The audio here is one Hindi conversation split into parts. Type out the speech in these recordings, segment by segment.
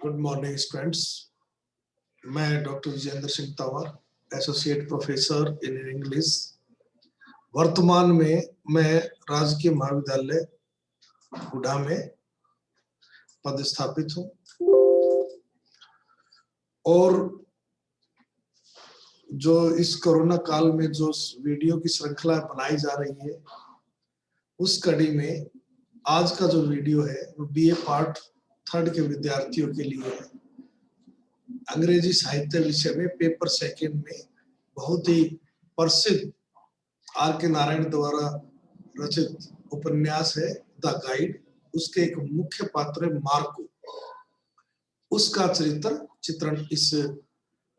Good morning students. मैं doctor Vijendra Singh Tanwar, associate professor in English. वर्तमान में मैं राजकीय महाविद्यालय हुडा में पदस्थापित हूँ और जो इस कोरोना काल में जो वीडियो की श्रृंखला बनाई जा रही है, उस कड़ी में आज का जो वीडियो है वो बीए पार्ट 3 के विद्यार्थियों के लिए है। अंग्रेजी साहित्य विषय में पेपर सेकंड में बहुत ही प्रसिद्ध आर के नारायण द्वारा रचित उपन्यास है द गाइड। उसके एक मुख्य पात्र है मार्को। उसका चित्रण इस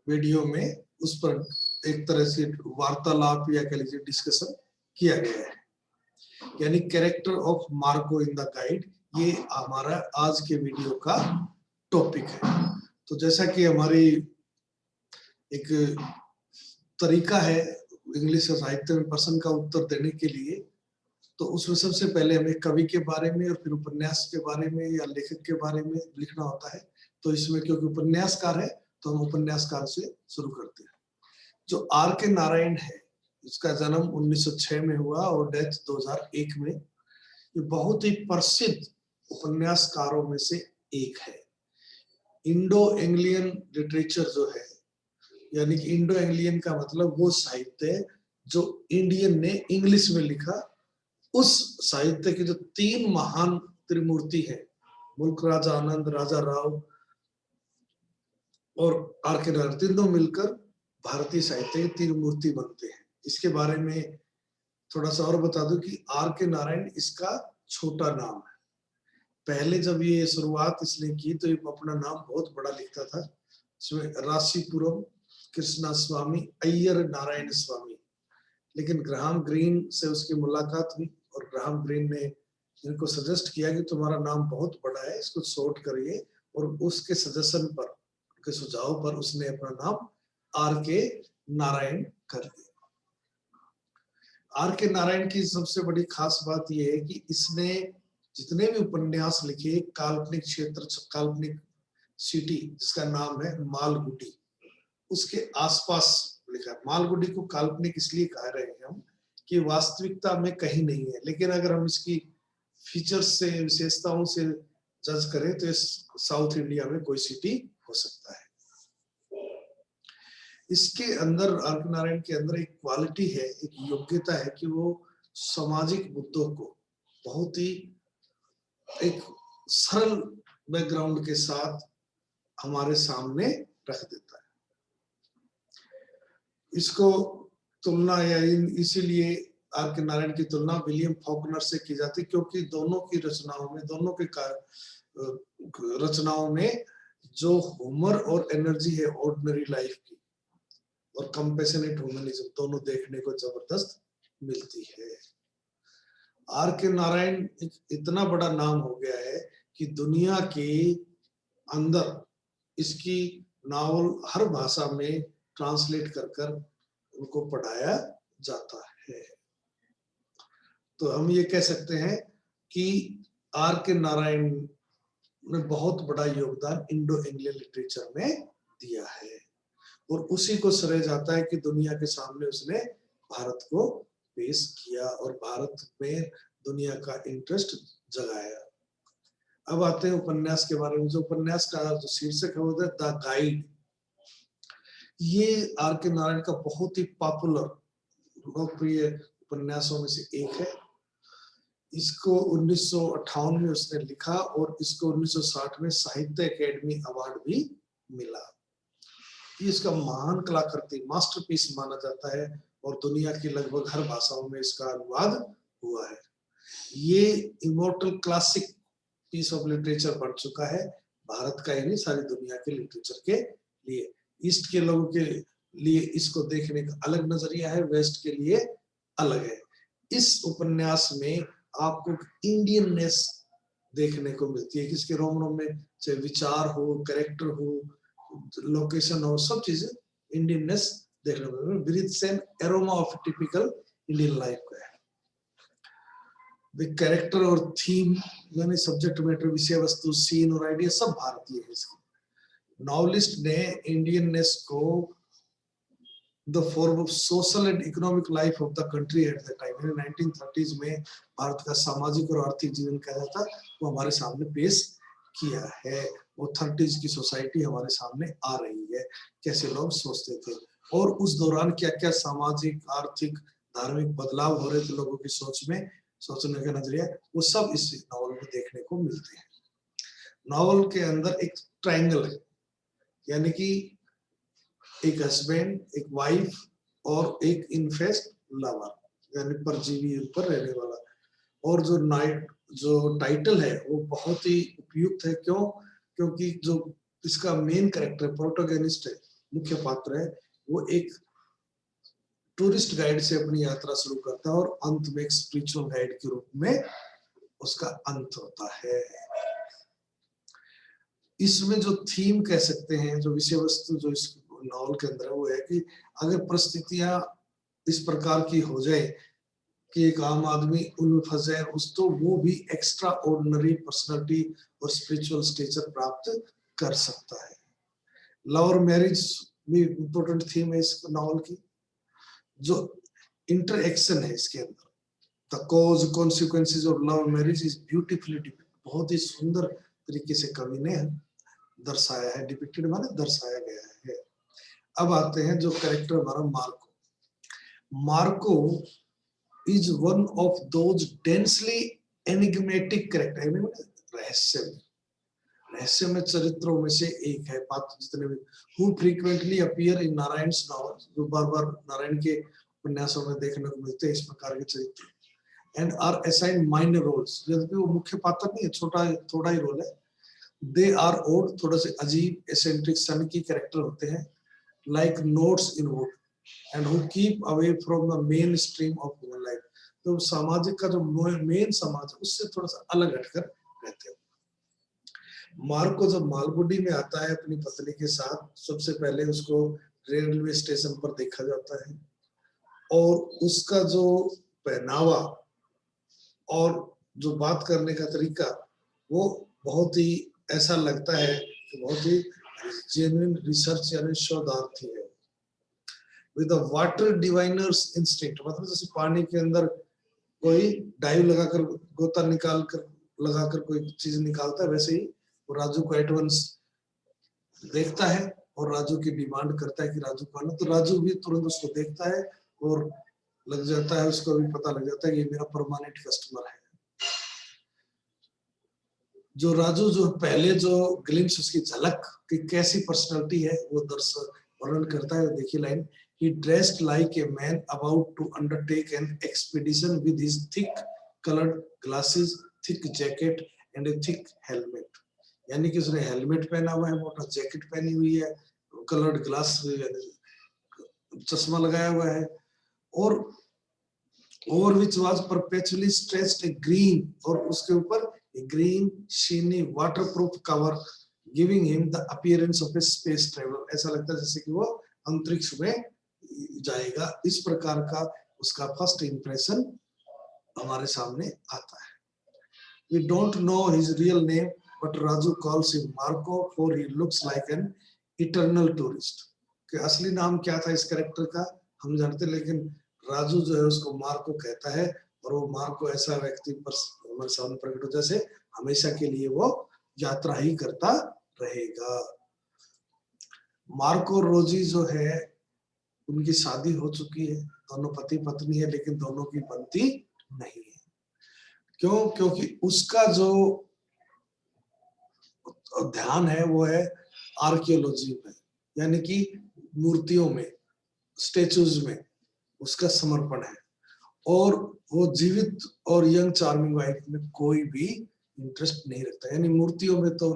वीडियो में उस पर एक तरह से वार्तालाप या कह लीजिए डिस्कशन किया गया है, यानी character of Marco in the guide. ये हमारा आज के वीडियो का टॉपिक है। तो जैसा कि हमारी एक तरीका है इंग्लिश साहित्य में प्रश्न का उत्तर देने के लिए, तो उसमें सबसे पहले हमें कवि के बारे में और फिर उपन्यास के बारे में या लेखक के बारे में लिखना होता है। तो इसमें क्योंकि उपन्यासकार है तो हम उपन्यासकार से शुरू करते हैं। जो आर के नारायण है, इसका जन्म 1906 में हुआ और डेथ 2001 में। ये बहुत ही प्रसिद्ध उपन्यासकारों में से एक है। इंडो एंग्लियन लिटरेचर जो है, यानी कि इंडो एंग्लियन का मतलब वो साहित्य जो इंडियन ने इंग्लिश में लिखा, उस साहित्य के जो 3 महान त्रिमूर्ति हैं, मुल्क राजा आनंद, राजा राव और आर के नारायण, तीनों मिलकर भारतीय साहित्य के 3 मूर्ति बनते हैं। इसके बारे में थोड़ा सा और बता दूं कि आर के नारायण इसका छोटा नाम है। पहले जब ये शुरुआत इसने की तो ये अपना नाम बहुत बड़ा लिखता था। इसमें राशीपुरम कृष्णा स्वामी अय्यर नारायण स्वामी, लेकिन ग्राहम ग्रीन से उसकी मुलाकात हुई और ग्राहम ग्रीन ने इनको सजेस्ट किया कि तुम्हारा नाम बहुत बड़ा है, इसको शॉर्ट करिए, और उसके सजेशन पर, उनके सुझाव पर उसने अपना नाम आर के नारायण कर दिया। आर के नारायण की सबसे बड़ी खास बात यह है कि इसने जितने भी उपन्यास लिखे, काल्पनिक क्षेत्र, काल्पनिक सिटी जिसका नाम है मालगुडी, उसके आसपास लिखा है। मालगुडी को काल्पनिक इसलिए कह रहे हैं हम कि वास्तविकता में कहीं नहीं है, लेकिन अगर हम इसकी फीचर्स से, विशेषताओं से जज करें तो इस साउथ इंडिया में कोई सिटी हो सकता है। इसके अंदर आर के नारायण के अंदर एक क्वालिटी है, एक योग्यता है कि वो सामाजिक मुद्दों को बहुत ही एक सरल बैकग्राउंड के साथ हमारे सामने रख देता है। इसको तुलना या इसीलिए आर के नारायण की तुलना विलियम फॉकनर से की जाती है, क्योंकि दोनों की रचनाओं में, दोनों के रचनाओं में जो ह्यूमर और एनर्जी है ऑर्डिनरी लाइफ की और कंपैशनेट ह्यूमनिज्म, दोनों देखने को जबरदस्त मिलती है। आर के नारायण एक इतना बड़ा नाम हो गया है कि दुनिया के अंदर इसकी नावल हर भाषा में ट्रांसलेट कर उनको पढ़ाया जाता है। तो हम ये कह सकते हैं कि आर के नारायण ने बहुत बड़ा योगदान इंडो इंग्लियन लिटरेचर में दिया है और उसी को श्रेय जाता है कि दुनिया के सामने उसने भारत को पेश किया और भारत में दुनिया का इंटरेस्ट जगाया। अब आते हैं उपन्यास के बारे में। जो उपन्यास का जो शीर्षक है वो है द गाइड। ये आर के नारायण का बहुत ही पॉपुलर, लोकप्रिय उपन्यासों में से एक है। इसको 1958 में उसने लिखा और इसको 1960 में साहित्य अकेडमी अवार्ड भी मिला। इसका महान कलाकृति, मास्टरपीस माना जाता है और दुनिया की लगभग हर भाषाओं में इसका अनुवाद हुआ है। ये immortal classic piece of literature बन चुका है, भारत का ही नहीं सारी दुनिया के लिटरेचर के लिए। ईस्ट के लोगों के लिए इसको देखने का अलग नजरिया है, वेस्ट के लिए अलग है। इस उपन्यास में आपको इंडियननेस देखने को मिलती है, किसके रोम रोम में, चाहे विचार हो, कैरेक्टर हो, लोकेशन हो, सब चीजें इंडियननेस देखने को मिलती है। Breathes an aroma of typical Indian life का है। कैरेक्टर और थीम यानी सब्जेक्ट मैटर, विषय वस्तु, सीन और आइडिया सब भारतीय है इसकी। नॉवलिस्ट ने इंडियननेस को the form of social and economic life of the country at the time, 1930s में भारत का सामाजिक और आर्थिक जीवन कैसा था वो हमारे सामने पेश किया है। वो 30s की सोसाइटी हमारे सामने आ रही है, कैसे लोग सोचते थे और उस दौरान क्या क्या सामाजिक आर्थिक धार्मिक बदलाव हो रहे थे लोगों की सोच में, सोचने का नजरिया, वो सब इस नॉवल में देखने को मिलते हैं। नॉवल के अंदर एक ट्रायंगल है, यानी कि एक हस्बैंड, एक वाइफ और एक इनफेस्ट लवर, यानी परजीवी ऊपर रहने वाला। और जो टाइटल है वो बहुत ही उपयुक्त है। क्यों? क्योंकि जो इसका मेन कैरेक्टर प्रोटोगनिस्ट है, मुख्य पात्र है, वो एक टूरिस्ट गाइड से अपनी यात्रा शुरू करता है और अंत में एक स्पिरिचुअल गाइड के रूप में उसका अंत होता है। इसमें जो थीम कह सकते हैं, जो विषय वस्तु जो इस नॉवल के अंदर है, वो है कि अगर परिस्थितियां इस प्रकार की हो जाए कि एक आम आदमी उनमें फंस जाए, उस तो वो भी एक्स्ट्रा ऑर्डिनरी पर्सनालिटी और स्पिरिचुअल स्टेचर प्राप्त कर सकता है। लव और मैरिज भी इम्पोर्टेंट थीम है इस नॉवल की। जो इंटरएक्शन है इसके अंदर, the cause consequences of love marriage is beautifully depicted, बहुत ही सुंदर तरीके से कवि ने दर्शाया है। डिपिक्टेड माने दर्शाया गया है। अब आते हैं जो कैरेक्टर हमारा Marco. Marco is one of those densely enigmatic character, रहस्यमय चरित्रों में से एक है। पात्र जितने भी who frequently appear in Narayan's novel, जो बार बार नारायण के उपन्यासों में देखने को मिलते हैं इस प्रकार के चरित्र। And are assigned minor roles, यद्यपि वो मुख्य पात्र नहीं है, थोड़ा ही रोल है। दे आर ओड, थोड़ा से अजीब एसेंट्रिक सन की कैरेक्टर होते हैं, like notes in would and who keep away from the main stream of human life. तो सामाजिक का जो मेन समाज है उससे थोड़ा सा अलग हटकर रहते हैं। मार्को जब मालगुडी में आता है अपनी पत्नी के साथ, सबसे पहले उसको रेलवे स्टेशन पर देखा जाता है और उसका जो पहनावा और जो बात करने का तरीका वो बहुत ही ऐसा लगता है कि बहुत ही जेन्युइन रिसर्च यानी शोधार्थी है। विद अ वाटर डिवाइनर्स इंस्टिंक्ट, मतलब जैसे पानी के अंदर कोई डाइव लगाकर गोता लगाकर कोई चीज निकालता है, वैसे ही वो राजू को एडवांस देखता है और राजू की डिमांड करता है कि राजू को आना, तो राजू भी तुरंत उसको देखता है और लग जाता है, उसको भी पता लग जाता है कि ये मेरा परमानेंट कस्टमर है। जो राजू जो पहले जो ग्लिम्स उसकी झलक कि कैसी पर्सनालिटी है वो दर्शक वर्णन करता है। देखिए line, he dressed like a man about to undertake an expedition with his thick colored glasses, thick jacket and a thick helmet, यानी कि उसने हेलमेट पहना हुआ है, मोटा जैकेट पहनी हुई है, कलर्ड ग्लास चश्मा लगाया हुआ है, और over which was perpetually stretched a green, और उसके ऊपर a green sheeny waterproof cover giving him the appearance of a space traveler, ऐसा लगता है जैसे कि वो अंतरिक्ष में जाएगा। इस प्रकार का उसका फर्स्ट इंप्रेशन हमारे सामने आता है। We don't know his real name, but Raju calls him Marco for he looks like an eternal tourist. कि असली नाम क्या था इस कैरेक्टर का हम जानते, लेकिन राजू जो है उसको मार्को कहता है, और वो मार्को ऐसा व्यक्ति पर हमारे सामने प्रकट हो जैसे हमेशा के लिए वो यात्रा ही करता रहेगा। मार्को और रोजी जो है उनकी शादी हो चुकी है, दोनों पति पत्नी है, लेकिन दोनों की बनती नहीं है। क्यों? क्योंकि उसका जो ध्यान है वो है आर्कियोलॉजी में, यानी कि मूर्तियों में, स्टेचूज में उसका समर्पण है, और वो जीवित और यंग चार्मिंग वाइफ में कोई भी इंटरेस्ट नहीं रखता। यानी मूर्तियों में तो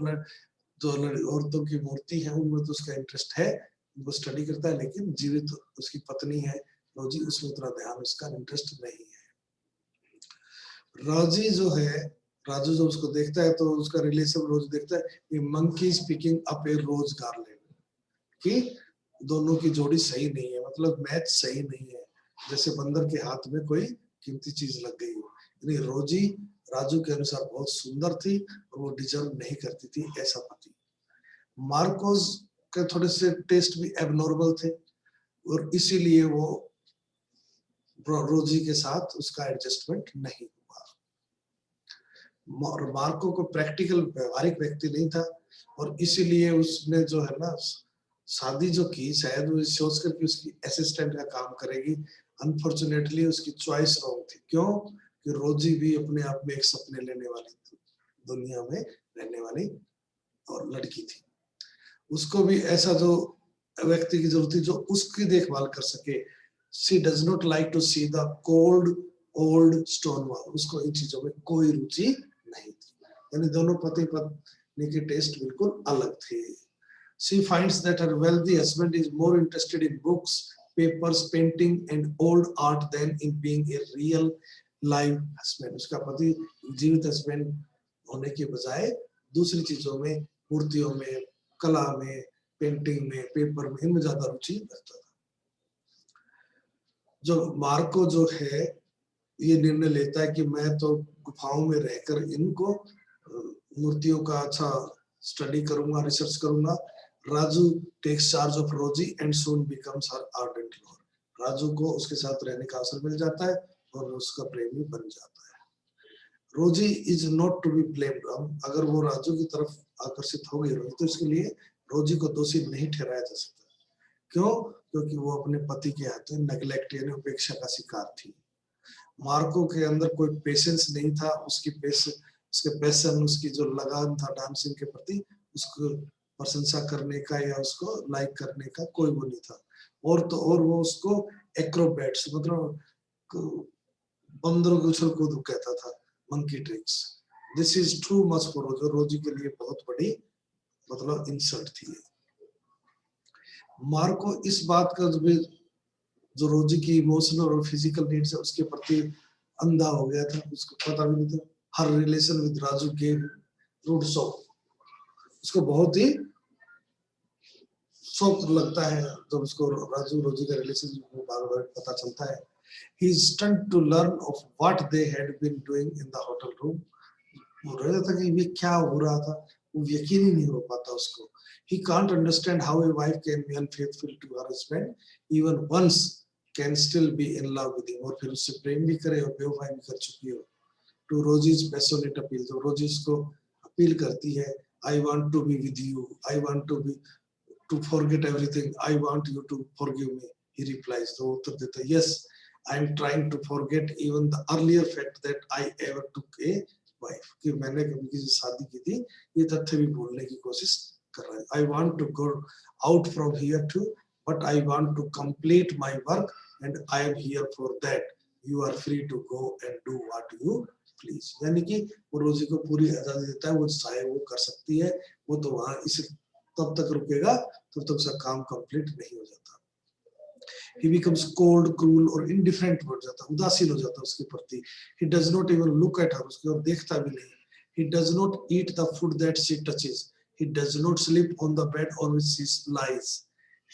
जो औरतों की मूर्ति है उनमें तो उसका इंटरेस्ट है, वो स्टडी करता है, लेकिन जीवित उसकी पत्नी है रोजी, उसमें उतना ध्यान उसका इंटरेस्ट नहीं है। रोजी जो है, राजू जो उसको देखता है तो उसका रिलेशन रोज देखता है कि मंकी स्पीकिंग अप ए रोज गार्लैंड, कि दोनों की जोड़ी सही नहीं है, मतलब मैच सही नहीं है, जैसे बंदर के हाथ में कोई कीमती चीज लग गई हो। यानी रोजी राजू के अनुसार बहुत सुंदर थी और वो डिजर्व नहीं करती थी ऐसा पति। मार्कोस के थोड़े से टेस्ट भी एबनॉर्मल थे और इसीलिए वो रोजी के साथ उसका एडजस्टमेंट नहीं हुआ। और मार्को को प्रैक्टिकल व्यवहारिक व्यक्ति नहीं था और इसीलिए उसने जो है ना शादी जो की शायद वो सोच कर कि उसकी असिस्टेंट का काम करेगी। अनफॉर्चुनेटली उसकी चॉइस रॉन्ग थी। क्यों? कि रोजी भी अपने आप में एक सपने लेने वाली थी, दुनिया में रहने वाली और लड़की थी। उसको भी ऐसा जो व्यक्ति की जरूरत थी जो उसकी देखभाल कर सके। She does not like to see the cold old stone wall. उसको इन चीजों में कोई रुचि नहीं थी। यानी दोनों पति पत्नी के टेस्ट बिल्कुल अलग थे। She finds that her wealthy husband is more interested in books, papers, painting and old art than in being a real live husband. उसका पति जीवित हस्बैंड होने के बजाय दूसरी चीजों में, मूर्तियों में, कला में, पेंटिंग में, पेपर में, इनमें ज्यादा रुचि रखता था। जो मार्को जो है ये निर्णय लेता है कि मैं तो गुफाओं में रहकर इनको मूर्तियों का अच्छा स्टडी करूंगा, रिसर्च करूंगा। Raju takes charge of Rosie and soon becomes her ardent lover. Raju को उसके साथ रहने का अवसर मिल जाता है और उसका प्रेमी बन जाता है। Rosie is not to be blamed. अगर वो राजू की तरफ आकर्षित हो गई रोजी तो इसके लिए रोजी को दोषी नहीं ठहराया जा सकता। क्यों? क्योंकि वो अपने पति के हाथों नेग्लेक्ट यानी उपेक्षा का शिकार थी। मार्को के अंदर कोई पेशेंस नहीं था। उसके पैशन, उसकी जो लगान था डांसिंग के प्रति, उसको प्रशंसा करने का या उसको लाइक करने का कोई वो नहीं था। और तो और वो उसको एक्रोबैट्स मतलब बंदरों के उछल कूद कहता था, monkey tricks. This is too much for रोजी। रोजी के लिए बहुत बड़ी मतलब इंसल्ट थी। मार्को इस बात का जो रोजी की इमोशनल और फिजिकल नीड्स है उसके प्रति अंधा हो गया था। उसको पता भी नहीं था। हर relation with Raju gave rude shock. उसको बहुत ही शौक लगता है जब उसको रोजी का रिलेशनशिप बार-बार पता चलता है। He is stunned to learn of what they had been doing in the hotel room. वो रह था कि ये क्या हो रहा था, वो यकीन ही नहीं हो पाता उसको। He can't understand how a wife can be unfaithful to her husband even once can still be in love with him। और फिर उससे प्रेम भी करे और बेवफाई भी कर चुकी हो। To Rosie's passionate appeal, तो रोजी इसको अपील करती है, I want to be with you, I want to forget everything, I want you to forgive me। He replies, तो उत्तर देता है, yes, I am trying to forget even the earlier fact that I ever took a wife। कि मैंने कभी किसी शादी की थी, ये तथ्य भी भूलने की कोशिश कर रहा है। I want to go out from here too, but I want to complete my work and I am here for that। You are free to go and do what you please। यानी कि वो रोजी को पूरी आजादी देता है, वो चाहे वो कर सकती है, वो तो वहां इसे तब तक रुकेगा तब तक उसका काम कंप्लीट नहीं हो जाता। He becomes cold, cruel और indifferent हो जाता, उदासीन हो जाता उसके प्रति। He does not even look at her, उसकी ओर देखता भी नहीं। He does not eat the food that she touches। He does not sleep on the bed on which she lies।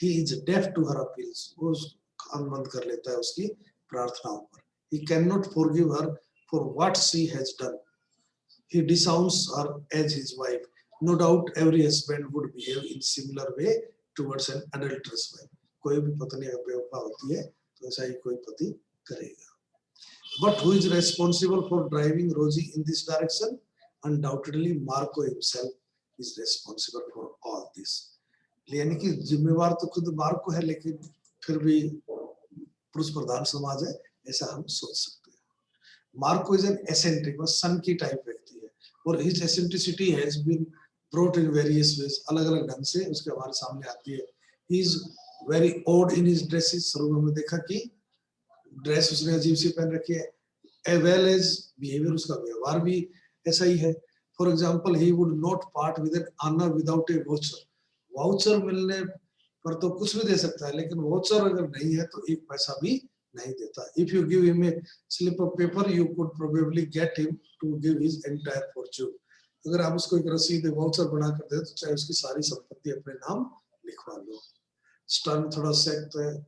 He is deaf to her appeals। वो कान बंद कर लेता है उसकी प्रार्थनाओं पर। He cannot forgive her for what she has done। He disowns her as his wife। No doubt every husband would behave in similar way towards an adulterous wife। कोई भी पत्नी अगर बेवफा होती है तो ऐसा ही कोई पति करेगा। But who is responsible for driving Rosie in this direction? Undoubtedly Marco himself is responsible for all this। यानी कि जिम्मेवार तो खुद मार्को है, लेकिन फिर भी पुरुष प्रधान समाज है ऐसा हम सोच सकते हैं। मार्को इज एन एसेंट्रिक, वो सन की टाइप व्यक्ति है और his eccentricity has been brought in various ways. अलग-अलग ढंग से उसके हमारे सामने आती है। He is very odd in his dresses। शुरू में हमने देखा कि ड्रेस उसने अजीब सी पहन रखी है। as well as behavior, उसका व्यवहार भी ऐसा ही है। For example, he would not part with an honor without a voucher। Voucher मिलने पर तो कुछ भी दे सकता है, लेकिन वाउचर अगर नहीं है तो एक पैसा भी नहीं देता। If you give him a slip of paper, you could probably get him to give his entire fortune। अगर आप उसको एक रसीद वाउचर बना कर दे तो चाहे उसकी सारी संपत्ति अपने नाम लिखवा लो। स्टर्न थोड़ा सख्त है,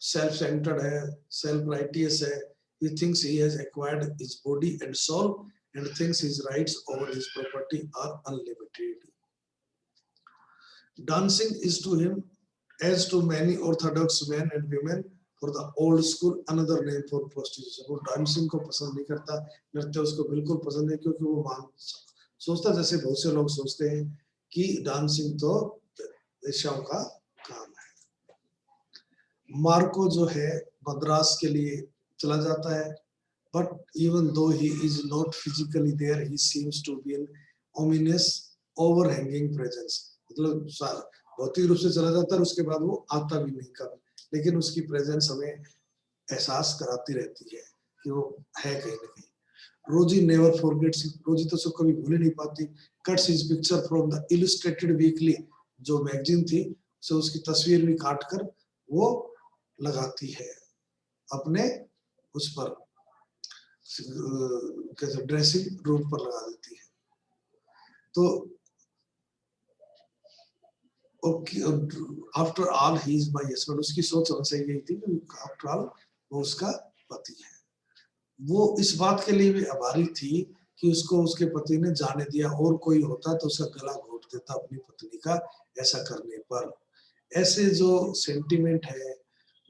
सेल्फ सेंटर्ड है, सेल्फ राइटियस है। He thinks he has acquired his body and soul and thinks his rights over his property are unlimited। Dancing is to him, as to many orthodox men and women for the old school, another name for prostitution. वो डांसिंग को पसंद नहीं करता, नृत्य उसको बिल्कुल पसंद नहीं, क्योंकि वो सोचता जैसे बहुत से लोग सोचते हैं कि डांसिंग तो वेश्याओं का काम है। मार्को जो है मद्रास के लिए चला जाता है, but even though he is not physically there, he seems to be an ominous overhanging presence. मतलब भौतिक रूप से चला जाता है, उसके बाद वो आता भी नहीं कभी, लेकिन उसकी प्रेजेंस हमें एहसास कराती रहती है कि वो है कहीं ना कहीं। रोजी नेवर फॉरगेट्स, रोजी तो उसको कभी भूल ही नहीं पाती। Cuts his picture from the illustrated weekly, जो मैगजीन थी, उसे उसकी तस्वीर भी काट कर वो लगाती है अपने उस पर, कैसे ड्रेसिंग रूम पर लगा देती है। तो after all he is my husband, उसकी सोच हमेशा यही थी कि आफ्टर ऑल वो उसका पति है। वो इस बात के लिए भी आभारी थी कि उसको उसके पति ने जाने दिया, और कोई होता तो उसका गला घोट देता अपनी पत्नी का ऐसा करने पर। ऐसे जो सेंटीमेंट है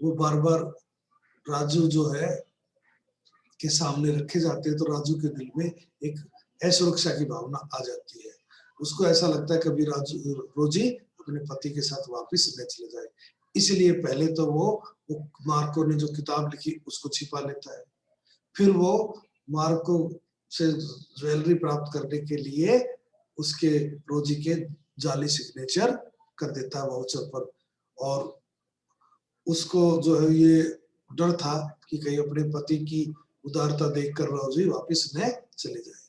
वो बार बार राजू जो है के सामने रखे जाते हैं, तो राजू के दिल में एक असुरक्षा की भावना आ जाती है। उसको ऐसा लगता है कभी रोजी अपने पति के साथ वापस न चले जाए, इसलिए पहले तो वो मार्को ने जो किताब लिखी उसको छिपा लेता है, फिर वो मार्को से ज्वेलरी प्राप्त करने के लिए उसके रोजी के जाली सिग्नेचर कर देता है वाउचर पर, और उसको जो है ये डर था कि कहीं अपने पति की उदारता देखकर रोजी वापस न चले जाए।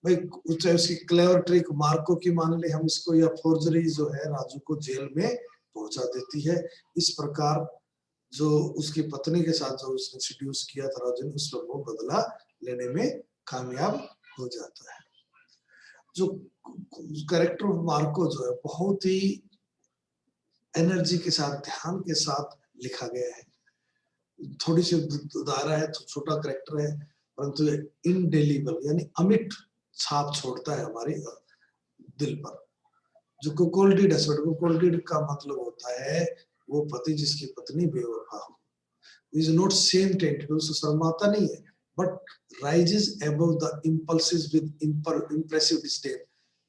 भाई चाहे उसकी क्लेवर ट्रिक मार्को की मान ले हम इसको, या फोर्जरी जो है राजू को जेल में पहुंचा देती है। इस प्रकार जो उसकी पत्नी के साथ जो उसने सेड्यूस किया था राजू ने, उस पर वो बदला लेने में कामयाब हो जाता है। जो कैरेक्टर ऑफ मार्को जो है बहुत ही एनर्जी के साथ, ध्यान के साथ लिखा गया है। थोड़ी सी दायरा है, तो छोटा कैरेक्टर है, परंतु इनडेलिबल यानी अमिट छाप छोड़ता है हमारे दिल पर। जो कुकोल्डिड हस्बैंड, कुकोल्डिड का मतलब होता है वो पति जिसकी पत्नी बेवफा हो। इज नॉट सेम टेंटेड, उसको शर्माता नहीं है, but rises above the impulses with impressive disdain,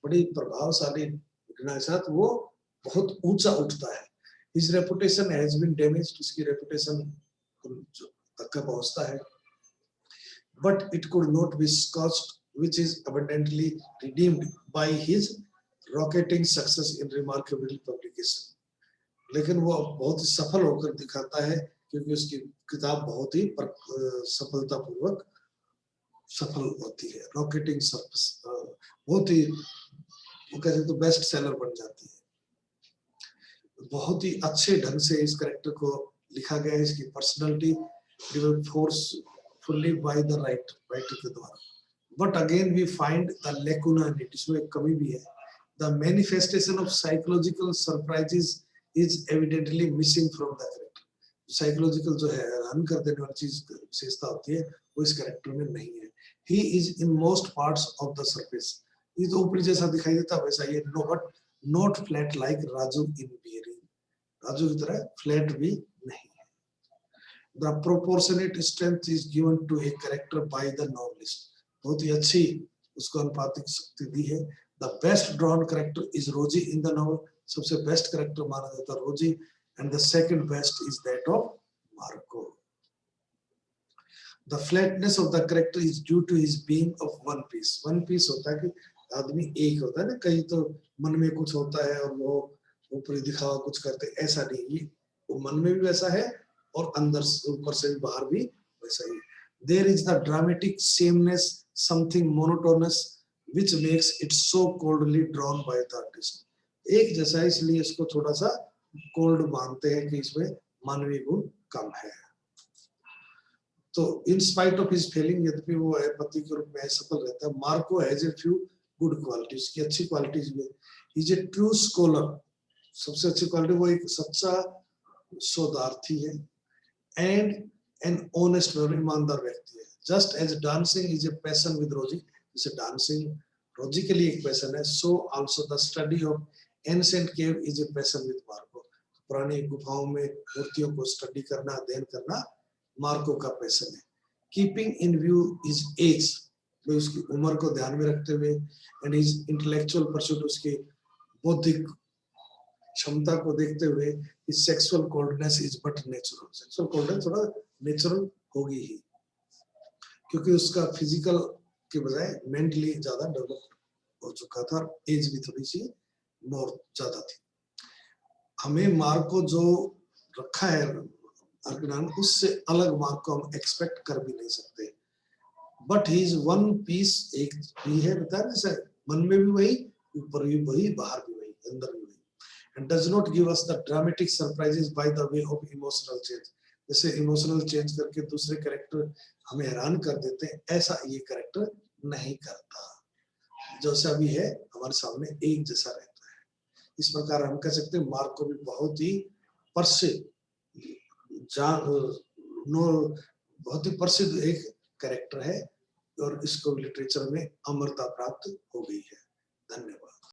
बड़ी प्रभावशाली घटना के साथ वो बहुत ऊंचा उठता है। His reputation has been damaged, उसकी रेपुटेशन तक पहुंचता है, but it could not be scotched which is abundantly redeemed by his rocketing success in remarkable publication. लेकिन वो बहुत सफल होकर दिखाता है क्योंकि उसकी किताब बहुत ही सफलतापूर्वक सफल होती है। रॉकेटिंग सक्सेस बहुत ही, वो कहते तो बेस्ट सेलर बन जाती है। बहुत ही अच्छे ढंग से इस कैरेक्टर को लिखा गया है, इसकी personality develop forcefully by the writer के द्वारा। But again we find the lacuna in it, इसमें एक कमी भी है। The manifestation of psychological surprises is evidently missing from the character. Psychological जो है हैरान कर देने वाली चीज विशेषता होती है वो इस कैरेक्टर में नहीं है। He is in most parts of the surface, ये तो ऊपरी जैसा दिखाई देता वैसा ये, no but not flat like Raju in bearing, Raju की तरह फ्लैट भी नहीं है। The proportionate strength is given to a character by the novelist, बहुत ही अच्छी उसको अनुपातिक शक्ति दी है। The best drawn character is Rosie in the novel, सबसे बेस्ट कैरेक्टर माना जाता है Rosie, and the second best is that of Marco. The flatness of the character is due to his being of one piece. One piece होता है कि आदमी एक होता है ना, कहीं तो मन में कुछ होता है और वो ऊपरी दिखावा कुछ करते, ऐसा नहीं, वो मन में भी वैसा है और अंदर ऊपर से भी बाहर भी वैसा ही। There is the dramatic sameness, something monotonous, which makes it so coldly drawn by the artist. एक जैसा है इसलिए इसको थोड़ा सा कोल्ड मानते हैं कि इसमें मानवीय गुण कम है। तो in spite of his failing, यद्यपि वो पति के रूप में सफल रहता है, Marco has a few good qualities, की अच्छी क्वालिटीज में। He is a true scholar, सबसे अच्छी क्वालिटी वो एक सच्चा शोधार्थी है, and an honest ईमानदार व्यक्ति है। Just as dancing is a passion with Roji, जैसे डांसिंग रोजी के लिए एक पैशन है, so also the study of ancient cave is a passion with Marco, पुरानी गुफाओं में मूर्तियों को स्टडी करना, अध्ययन करना मार्को का पैशन है। Keeping in view is age, उसकी उम्र को ध्यान में रखते हुए, एंड इज इंटेलेक्चुअल परस्यूट, उसकी बौद्धिक क्षमता को देखते हुए, is sexual coldness is but natural, sexual coldness थोड़ा नेचुरल होगी ही, क्योंकि उसका फिजिकल के बजाय मेंटली ज्यादा डेवलप हो चुका था, एज भी थोड़ी सी मोर ज्यादा थी। हमें मार्को जो रखा है अर्कनान, उससे अलग मार्को हम एक्सपेक्ट कर भी नहीं सकते। But he is one piece, एक भी है, बता जैसे मन में भी वही, ऊपर भी वही, बाहर भी वही, अंदर भी वही, and does not give us the dramatic surprises by the way of emotional change, जैसे इमोशनल चेंज करके दूसरे कैरेक्टर हमें हैरान कर देते हैं, ऐसा ये कैरेक्टर नहीं करता, जैसा भी है हमारे सामने एक जैसा रहता है। इस प्रकार हम कह सकते हैं मार्को भी बहुत ही प्रसिद्ध बहुत ही प्रसिद्ध एक कैरेक्टर है, और इसको लिटरेचर में अमरता प्राप्त हो गई है। धन्यवाद।